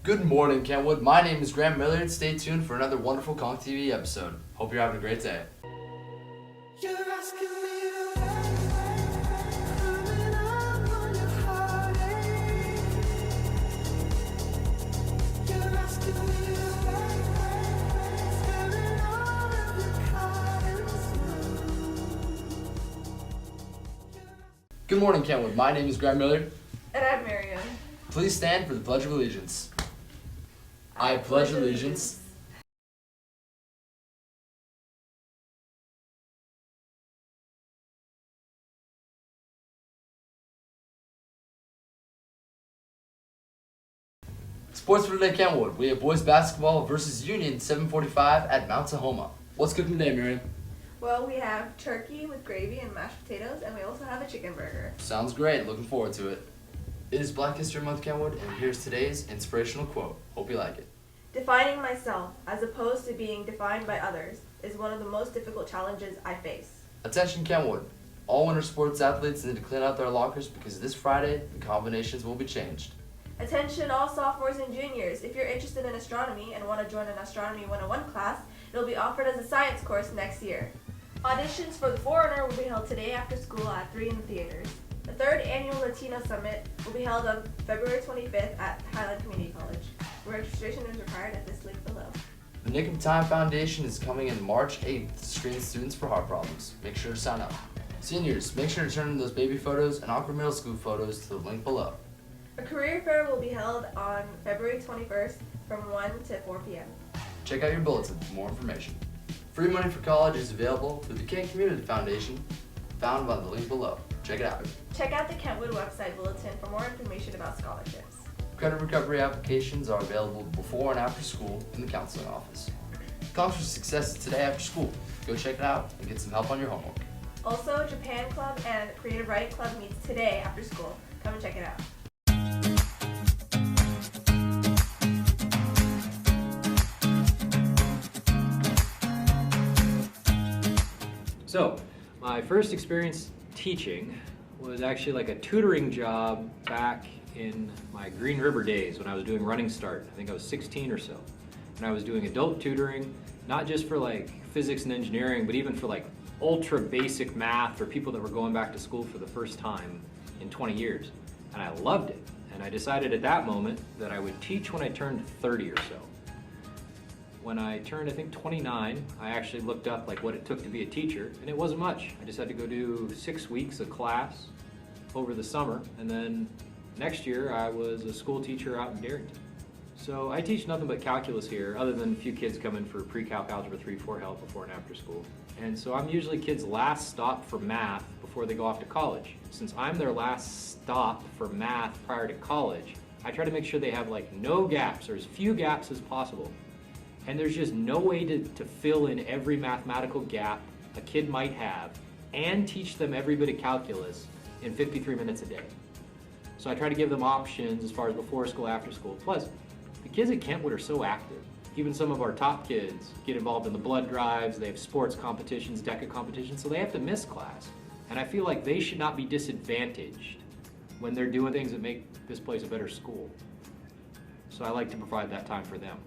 Good morning, Kentwood. My name is Graham Millard. Stay tuned for another wonderful Conch TV episode. Hope you're having a great day. You're asking me to coming up on your heartache. You're asking me to staring all of your cotton smooth. Good morning, Kentwood. My name is Graham Millard. And I'm Marion. Please stand for the Pledge of Allegiance. I pledge allegiance Sports for today, Kentwood. We have boys basketball versus Union 7:45 at Mount Tahoma. What's cooking today, Miriam? Well, we have turkey with gravy and mashed potatoes, and we also have a chicken burger. Sounds great. Looking forward to it. It is Black History Month, Kentwood, and here's today's inspirational quote. Hope you like it. Defining myself, as opposed to being defined by others, is one of the most difficult challenges I face. Attention, Kentwood. All winter sports athletes need to clean out their lockers because this Friday, the combinations will be changed. Attention all sophomores and juniors, if you're interested in astronomy and want to join an Astronomy 101 class, it will be offered as a science course next year. Auditions for The Foreigner will be held today after school at 3 in the theaters. The third annual Latino Summit will be held on February 25th at Highland Community College. Registration is required at this link below. The Nick of Time Foundation is coming in March 8th to screen students for heart problems. Make sure to sign up. Seniors, make sure to turn in those baby photos and awkward middle school photos to the link below. A career fair will be held on February 21st from 1 to 4 p.m. Check out your bulletin for more information. Free money for college is available through the Kent Community Foundation, found by the link below. Check it out. Check out the Kentwood website bulletin for more information about scholarships. Credit recovery applications are available before and after school in the counseling office. Conch for Success is today after school. Go check it out and get some help on your homework. Also, Japan Club and Creative Writing Club meets today after school. Come and check it out. So, my first experience teaching was actually like a tutoring job back in my Green River days when I was doing Running Start. I think I was 16 or so. And I was doing adult tutoring, not just for like physics and engineering, but even for like ultra basic math for people that were going back to school for the first time in 20 years. And I loved it. And I decided at that moment that I would teach when I turned 30 or so. When I turned, I think, 29, I actually looked up like what it took to be a teacher, and it wasn't much. I just had to go do 6 weeks of class over the summer, and then next year I was a school teacher out in Darrington. So I teach nothing but calculus here, other than a few kids come in for pre-calc algebra 3-4 help before and after school. And so I'm usually kids' last stop for math before they go off to college. Since I'm their last stop for math prior to college, I try to make sure they have like no gaps, or as few gaps as possible. And there's just no way to fill in every mathematical gap a kid might have and teach them every bit of calculus in 53 minutes a day. So I try to give them options as far as before school, after school. Plus, the kids at Kentwood are so active. Even some of our top kids get involved in the blood drives, they have sports competitions, DECA competitions, so they have to miss class. And I feel like they should not be disadvantaged when they're doing things that make this place a better school. So I like to provide that time for them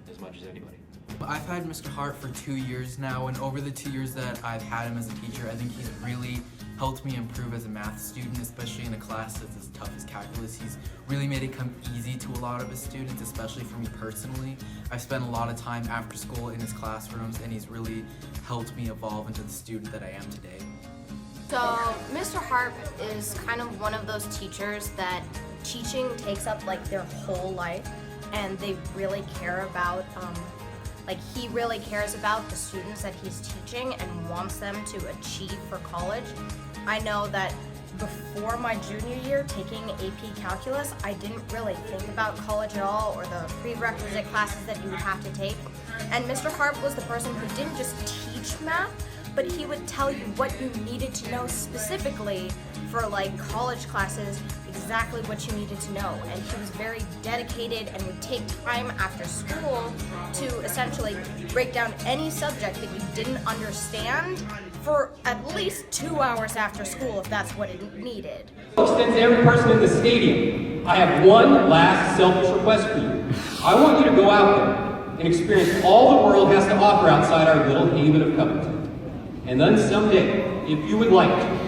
as much as anybody. I've had Mr. Hart for 2 years now, and over the 2 years that I've had him as a teacher, I think he's really helped me improve as a math student, especially in a class that's as tough as calculus. He's really made it come easy to a lot of his students, especially for me personally. I've spent a lot of time after school in his classrooms, and he's really helped me evolve into the student that I am today. So Mr. Harp is kind of one of those teachers that teaching takes up like their whole life, and they really care about he really cares about the students that he's teaching and wants them to achieve for college. I know that before my junior year taking AP Calculus, I didn't really think about college at all or the prerequisite classes that you would have to take. And Mr. Harp was the person who didn't just teach math, but he would tell you what you needed to know specifically for like college classes, exactly what you needed to know. And he was very dedicated and would take time after school to essentially break down any subject that you didn't understand for at least 2 hours after school if that's what it needed. Extends to every person in the stadium. I have one last selfish request for you. I want you to go out there and experience all the world has to offer outside our little haven of Covington. And then someday, if you would like to,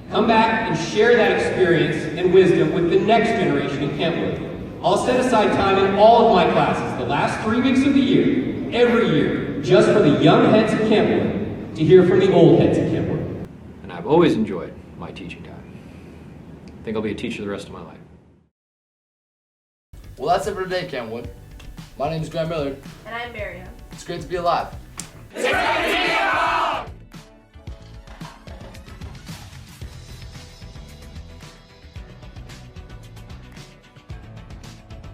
come back and share that experience and wisdom with the next generation in Kentwood. I'll set aside time in all of my classes, the last 3 weeks of the year, every year, just for the young heads at Kentwood to hear from the old heads at Kentwood. And I've always enjoyed my teaching time. I think I'll be a teacher the rest of my life. Well, that's it for today, Kentwood. My name is Graham Millard. And I'm Miriam. It's great to be alive. Take